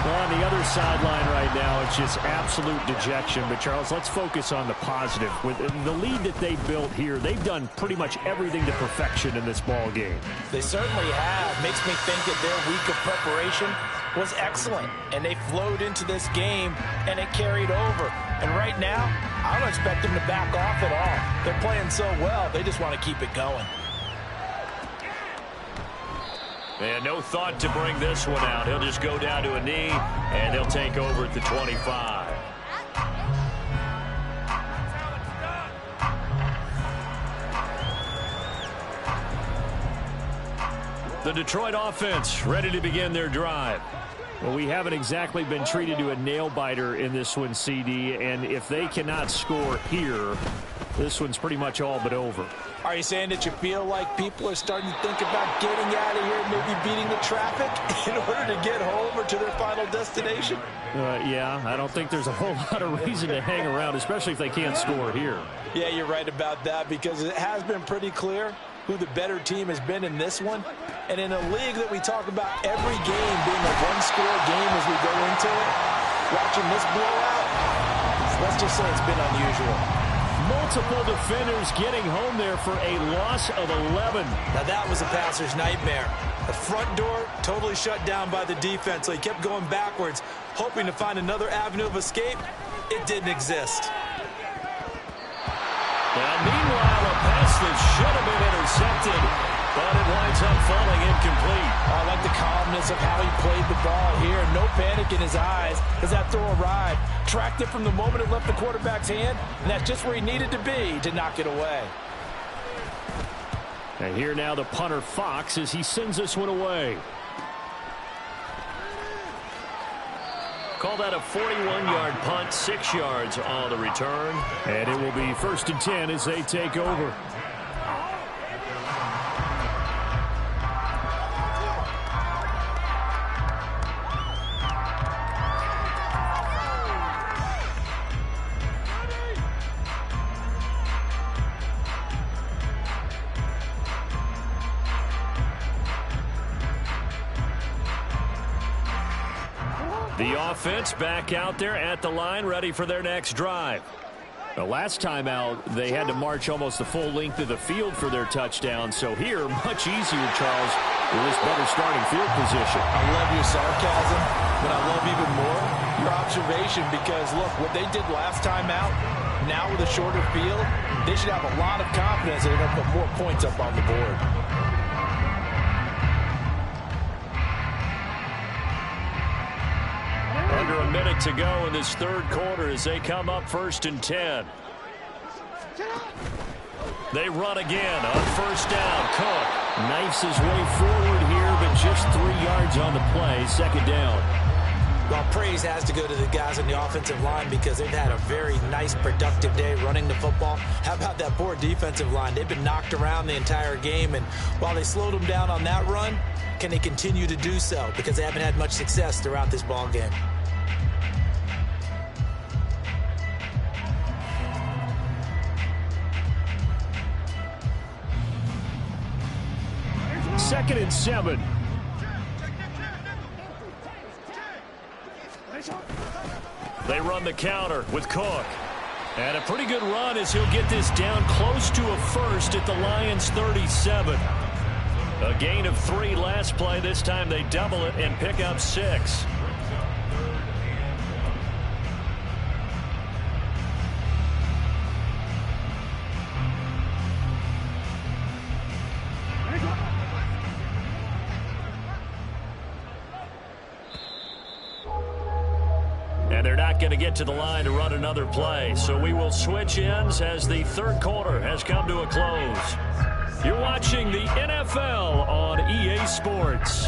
Speaker 3: Well, on the other sideline right now, it's just absolute dejection. But, Charles, let's focus on the positive. With the lead that they built here, they've done pretty much everything to perfection in this ball game.
Speaker 2: They certainly have. Makes me think that their week of preparation was excellent. And they flowed into this game, and it carried over. And right now, I don't expect them to back off at all. They're playing so well, they just want to keep it going.
Speaker 3: And no thought to bring this one out. He'll just go down to a knee, and they'll take over at the 25. The Detroit offense ready to begin their drive. Well, we haven't exactly been treated to a nail-biter in this one, CD, and if they cannot score here, this one's pretty much all but over.
Speaker 2: Are you saying that you feel like people are starting to think about getting out of here, maybe beating the traffic in order to get home or to their final destination?
Speaker 3: Yeah, I don't think there's a whole lot of reason to hang around, especially if they can't score here.
Speaker 2: Yeah, you're right about that because it has been pretty clear who the better team has been in this one. And in a league that we talk about every game being a one-score game as we go into it, watching this blowout, let's just say it's been unusual.
Speaker 3: Multiple defenders getting home there for a loss of 11.
Speaker 2: Now that was a passer's nightmare. The front door totally shut down by the defense, so he kept going backwards, hoping to find another avenue of escape. It didn't exist.
Speaker 3: And meanwhile, a pass that should have been intercepted, but it winds up falling incomplete.
Speaker 2: I like the calmness of how he played the ball here. No panic in his eyes as that throw arrived. Tracked it from the moment it left the quarterback's hand, and that's just where he needed to be to knock it away.
Speaker 3: And here now the punter Fox as he sends this one away. Call that a 41-yard punt, 6 yards on the return. And it will be 1st and 10 as they take over. The offense back out there at the line, ready for their next drive. The last time out, they had to march almost the full length of the field for their touchdown. So here, much easier, Charles, with this better starting field position.
Speaker 2: I love your sarcasm, but I love even more your observation because, look, what they did last time out, now with a shorter field, they should have a lot of confidence that they're going to put more points up on the board.
Speaker 3: Under a minute to go in this third quarter as they come up 1st and 10. They run again on 1st down. Cook knifes his way forward here, but just 3 yards on the play. 2nd down.
Speaker 2: Well, praise has to go to the guys on the offensive line because they've had a very nice, productive day running the football. How about that poor defensive line? They've been knocked around the entire game, and while they slowed them down on that run, can they continue to do so? Because they haven't had much success throughout this ball game.
Speaker 3: Second and 7. They run the counter with Cook. And a pretty good run as he'll get this down close to a first at the Lions' 37. A gain of 3 last play. This time they double it and pick up 6. And they're not going to get to the line to run another play. So we will switch ends as the third quarter has come to a close. You're watching the NFL on EA Sports.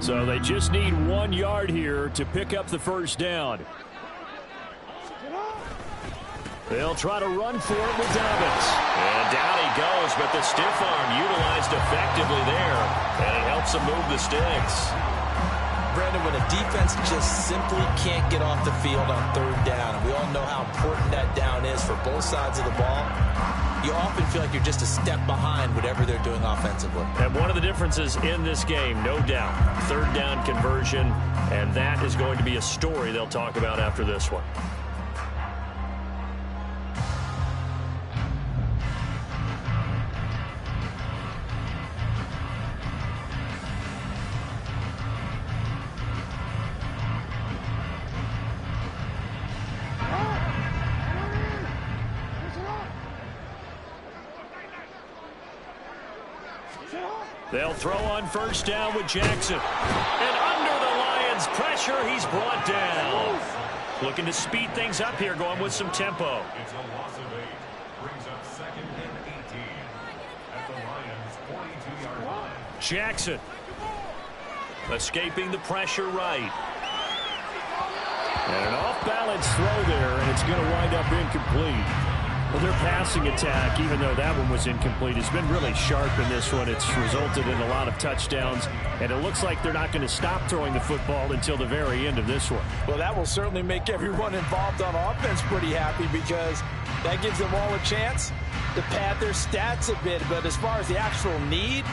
Speaker 3: So they just need 1 yard here to pick up the first down. They'll try to run for it with Dobbins. And down he goes, but the stiff arm utilized effectively there. And it helps him move the sticks.
Speaker 2: Brandon, when a defense just simply can't get off the field on 3rd down, and we all know how important that down is for both sides of the ball, you often feel like you're just a step behind whatever they're doing offensively.
Speaker 3: And one of the differences in this game, no doubt, 3rd down conversion, and that is going to be a story they'll talk about after this one. They'll throw on 1st down with Jackson. And under the Lions' pressure, he's brought down. Looking to speed things up here, going with some tempo.
Speaker 7: It's a loss of 8. Brings up 2nd and 18 at the Lions' 42-yard line.
Speaker 3: Jackson escaping the pressure right. And an off-balance throw there, and it's going to wind up incomplete. Well, their passing attack, even though that one was incomplete, has been really sharp in this one. It's resulted in a lot of touchdowns, and it looks like they're not going to stop throwing the football until the very end of this one.
Speaker 2: Well, that will certainly make everyone involved on offense pretty happy because that gives them all a chance to pad their stats a bit. But as far as the actual need,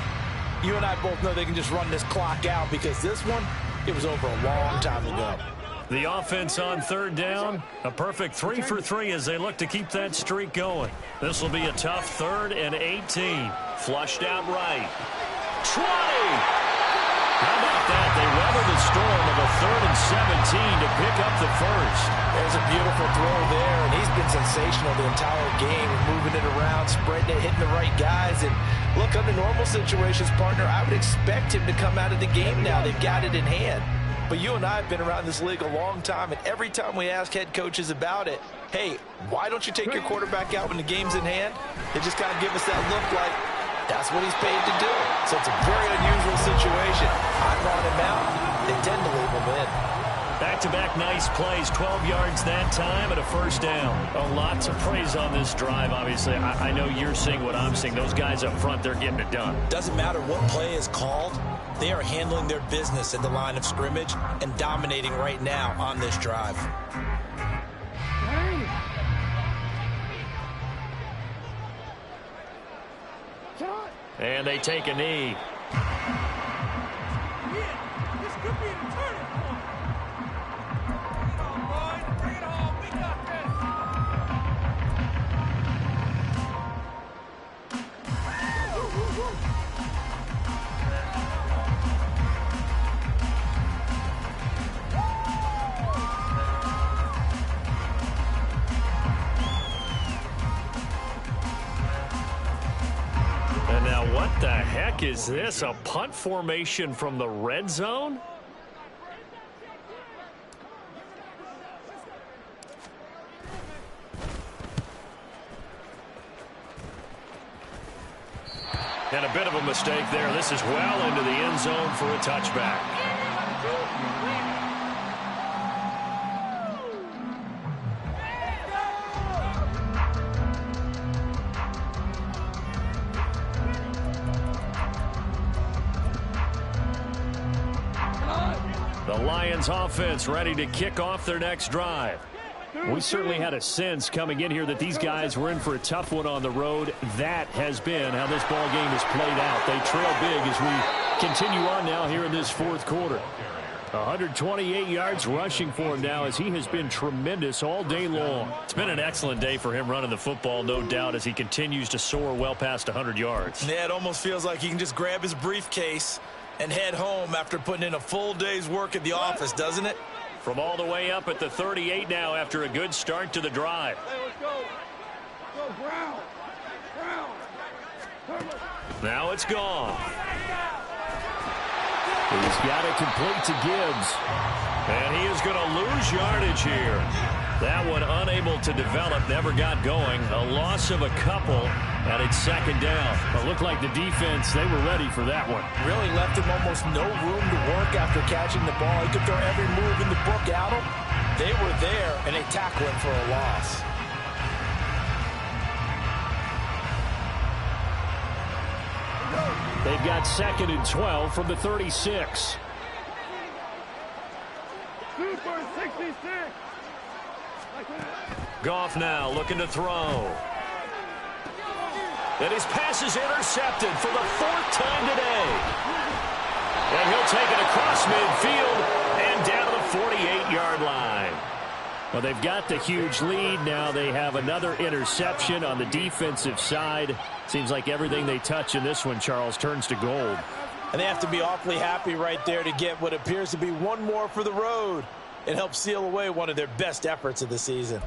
Speaker 2: you and I both know they can just run this clock out because this one, it was over a long time ago.
Speaker 3: The offense on 3rd down, a perfect 3 for 3 as they look to keep that streak going. This will be a tough 3rd and 18. Flushed out right. 20! How about that? They weather the storm of a 3rd and 17 to pick up the first.
Speaker 2: There's a beautiful throw there, and he's been sensational the entire game, moving it around, spreading it, hitting the right guys. And look, under normal situations, partner, I would expect him to come out of the game now. They've got it in hand. But you and I have been around this league a long time, and every time we ask head coaches about it, hey, why don't you take your quarterback out when the game's in hand? They just kind of give us that look like that's what he's paid to do. So it's a very unusual situation. I want him out. They tend to leave him in.
Speaker 3: Back-to-back nice plays, 12 yards that time and a first down. A lot to praise on this drive, obviously. I know you're seeing what I'm seeing. Those guys up front, they're getting it done.
Speaker 2: Doesn't matter what play is called. They are handling their business at the line of scrimmage and dominating right now on this drive.
Speaker 3: And they take a knee.
Speaker 4: This could be a turning point. Bring it on, boys. Bring it home. We got this.
Speaker 3: And now what the heck is this? A punt formation from the red zone? And a bit of a mistake there. This is well into the end zone for a touchback. The Lions offense ready to kick off their next drive. We certainly had a sense coming in here that these guys were in for a tough one on the road. That has been how this ball game has played out. They trail big as we continue on now here in this fourth quarter. 128 yards rushing for him now as he has been tremendous all day long. It's been an excellent day for him running the football, no doubt, as he continues to soar well past 100 yards.
Speaker 2: Yeah, it almost feels like he can just grab his briefcase and head home after putting in a full day's work at the office, doesn't it?
Speaker 3: From all the way up at the 38 now after a good start to the drive.
Speaker 4: Hey, let's go. Go, Brown.
Speaker 3: Now it's gone. He's got it complete to Gibbs. And he is going to lose yardage here. That one unable to develop, never got going. A loss of a couple, and it's second down. It looked like the defense, they were ready for that one.
Speaker 2: Really left him almost no room to work after catching the ball. He could throw every move in the book at him. They were there, and they tackled him for a loss.
Speaker 3: They've got 2nd and 12 from the 36.
Speaker 4: Super 66.
Speaker 3: Goff now looking to throw. And his pass is intercepted for the 4th time today. And he'll take it across midfield and down to the 48-yard line. Well, they've got the huge lead. Now they have another interception on the defensive side. Seems like everything they touch in this one, Charles, turns to gold.
Speaker 2: And they have to be awfully happy right there to get what appears to be one more for the road. It helps seal away one of their best efforts of the season.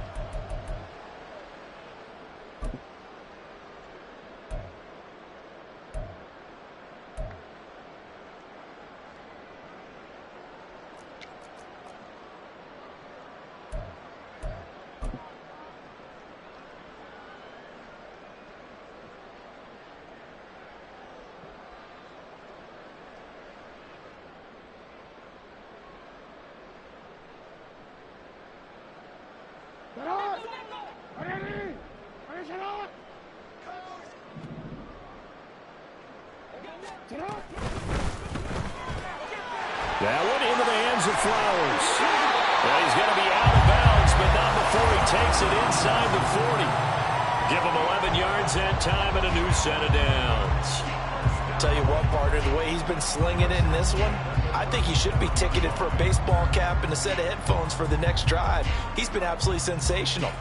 Speaker 3: That one into the hands of Flowers. Well, he's going to be out of bounds, but not before he takes it inside the 40. Give him 11 yards that time and a new set of downs.
Speaker 2: Tell you what, partner, the way he's been slinging it in this one, I think he should be ticketed for a baseball cap and a set of headphones for the next drive. He's been absolutely sensational.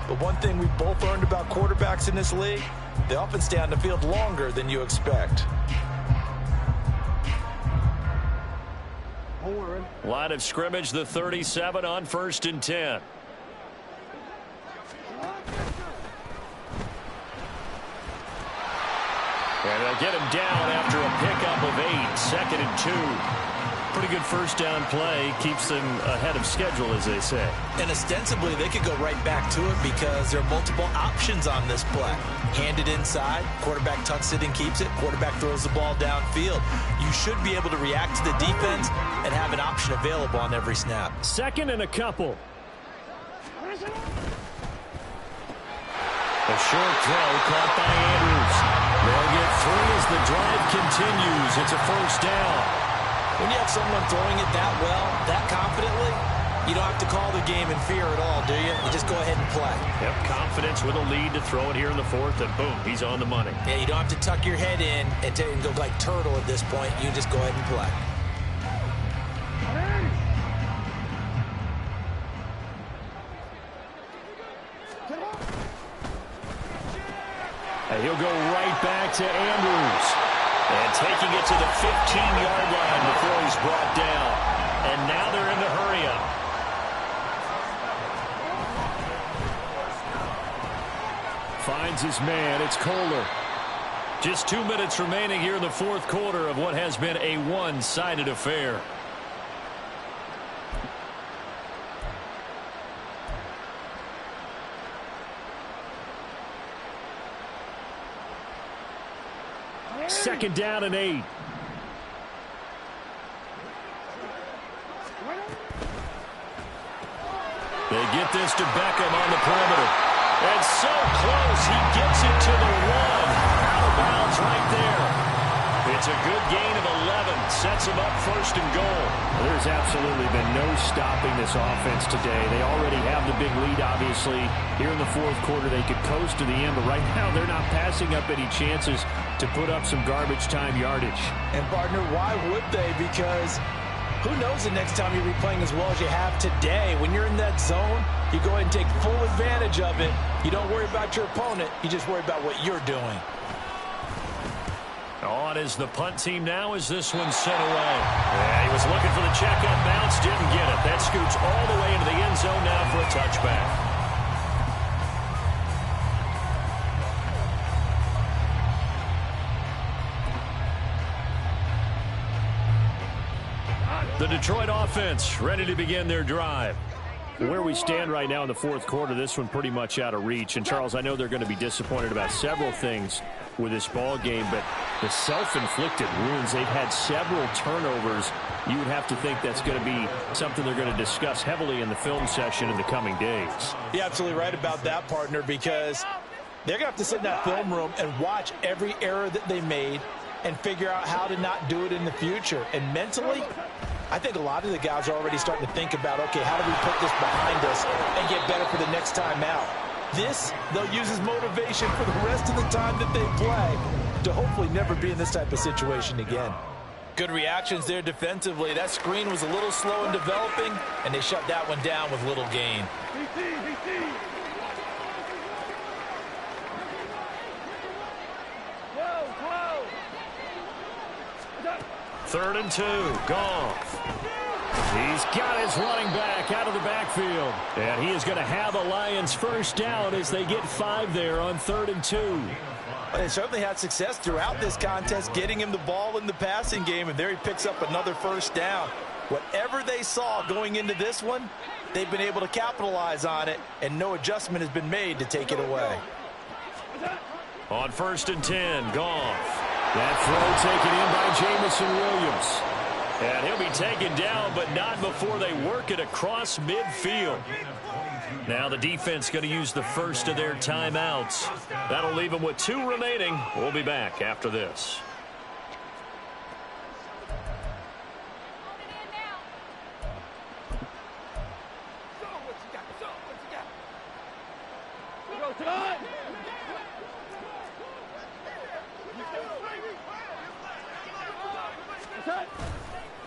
Speaker 2: But one thing we both learned about quarterbacks in this league, they often stay on the field longer than you expect.
Speaker 3: Line of scrimmage, the 37 on 1st and 10. And they'll get him down after a pickup of 8, 2nd and 2. Pretty good first down play. Keeps them ahead of schedule, as they say.
Speaker 2: And ostensibly, they could go right back to it because there are multiple options on this play. Hand it inside, quarterback tucks it and keeps it, quarterback throws the ball downfield. You should be able to react to the defense and have an option available on every snap.
Speaker 3: Second and a couple. A short throw caught by Andrews. They'll get 3 as the drive continues. It's a first down.
Speaker 2: When you have someone throwing it that well, that confidently, you don't have to call the game in fear at all, do you? You just go ahead and play.
Speaker 3: Yep, confidence with a lead to throw it here in the fourth, and boom, he's on the money.
Speaker 2: Yeah, you don't have to tuck your head in and go like turtle at this point. You just go ahead and play.
Speaker 3: And he'll go right back to Andrews. And taking it to the 15-yard line before he's brought down. And now they're in the hurry-up. Finds his man. It's Kohler. Just 2 minutes remaining here in the fourth quarter of what has been a one-sided affair. Second down and 8. They get this to Beckham on the perimeter. And so close, he gets it to the 1. Out of bounds right there. It's a good gain of 11. Sets him up first and goal. There's absolutely been no stopping this offense today. They already have the big lead, obviously. Here in the fourth quarter, they could coast to the end, but right now they're not passing up any chances to put up some garbage time yardage.
Speaker 2: And, partner, why would they? Because who knows the next time you'll be playing as well as you have today. When you're in that zone, you go ahead and take full advantage of it. You don't worry about your opponent. You just worry about what you're doing.
Speaker 3: On is the punt team now as this one's sent away. Yeah, he was looking for the checkup bounce, didn't get it. That scoots all the way into the end zone now for a touchback. The Detroit offense ready to begin their drive. Where we stand right now in the fourth quarter, this one pretty much out of reach. And, Charles, I know they're going to be disappointed about several things with this ball game, but the self-inflicted wounds, they've had several turnovers. You would have to think that's going to be something they're going to discuss heavily in the film session in the coming days.
Speaker 2: You're absolutely right about that, partner, because they're going to have to sit in that film room and watch every error that they made and figure out how to not do it in the future. And mentally, I think a lot of the guys are already starting to think about, okay, how do we put this behind us and get better for the next time out? This, they'll use as motivation for the rest of the time that they play to hopefully never be in this type of situation again. Good reactions there defensively. That screen was a little slow in developing, and they shut that one down with little gain.
Speaker 3: Third and 2, Goff. He's got his running back out of the backfield. And he is going to have a Lions first down as they get 5 there on 3rd and 2.
Speaker 2: They certainly had success throughout this contest, getting him the ball in the passing game, and there he picks up another first down. Whatever they saw going into this one, they've been able to capitalize on it, and no adjustment has been made to take it away.
Speaker 3: On 1st and 10, Goff. That throw taken in by Jamison Williams. And he'll be taken down, but not before they work it across midfield. Now the defense going to use the first of their timeouts. That'll leave them with 2 remaining. We'll be back after this.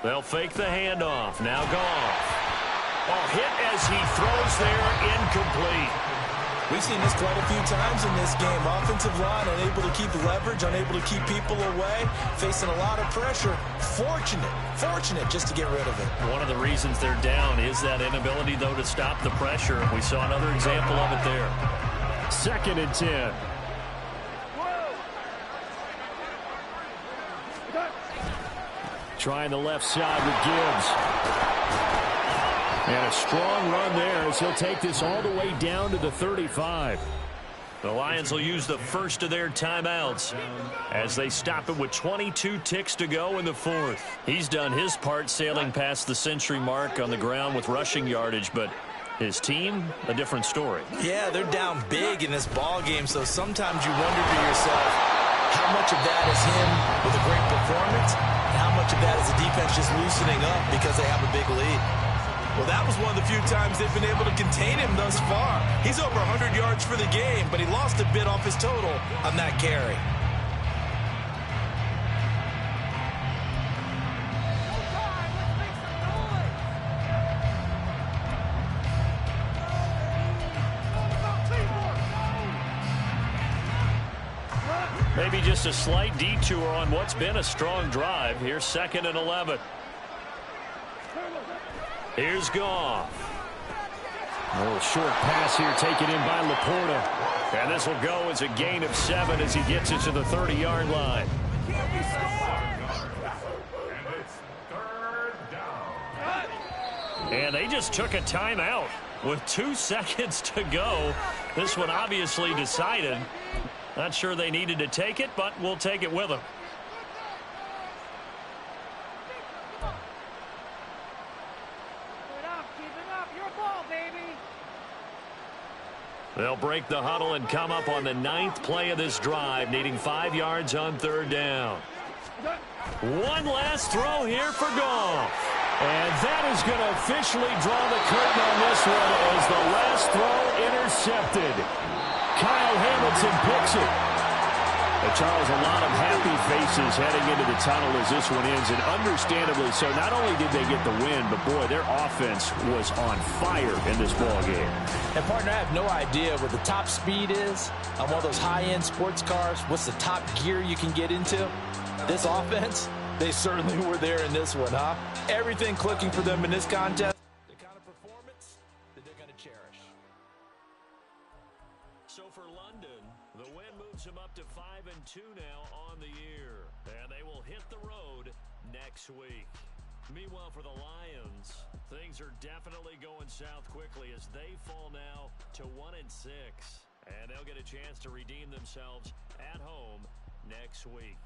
Speaker 3: They'll fake the handoff. Now Goff. Oh, hit as he throws there, incomplete.
Speaker 2: We've seen this quite a few times in this game. Offensive line unable to keep leverage, unable to keep people away, facing a lot of pressure. Fortunate just to get rid of it.
Speaker 3: One of the reasons they're down is that inability, though, to stop the pressure. We saw another example of it there. 2nd and 10. trying the left side with Gibbs. And a strong run there as he'll take this all the way down to the 35.
Speaker 6: The Lions will use the first of their timeouts as they stop it with 22 ticks to go in the fourth. He's done his part sailing past the century mark on the ground with rushing yardage, but his team, a different story.
Speaker 2: Yeah, they're down big in this ball game, so sometimes you wonder to yourself how much of that is him with a great performance and how much of that is the defense just loosening up because they have a big lead. Well, that was one of the few times they've been able to contain him thus far. He's over 100 yards for the game, but he lost a bit off his total on that carry.
Speaker 6: Maybe just a slight detour on what's been a strong drive. Here's 2nd and 11. Here's Goff.
Speaker 3: A little short pass here taken in by Laporta.
Speaker 6: And this will go as a gain of 7 as he gets it to the 30-yard line.
Speaker 7: And it's 3rd down.
Speaker 6: And they just took a timeout with 2 seconds to go. This one obviously decided. Not sure they needed to take it, but we'll take it with them. They'll break the huddle and come up on the 9th play of this drive, needing 5 yards on 3rd down. One last throw here for Goff.
Speaker 3: And that is going to officially draw the curtain on this one as the last throw intercepted. Kyle Hamilton picks it. Charles, a lot of happy faces heading into the tunnel as this one ends, and understandably so. Not only did they get the win, but boy, their offense was on fire in this ball game.
Speaker 2: And partner, I have no idea what the top speed is on one of those high-end sports cars. What's the top gear you can get into? This offense, they certainly were there in this one, huh? Everything clicking for them in this contest. The kind of performance that they're going to cherish.
Speaker 6: So for London, the win moves them up to 5-2 now on the year. And they will hit the road next week. Meanwhile, for the Lions, things are definitely going south quickly as they fall now to 1-6. And they'll get a chance to redeem themselves at home next week.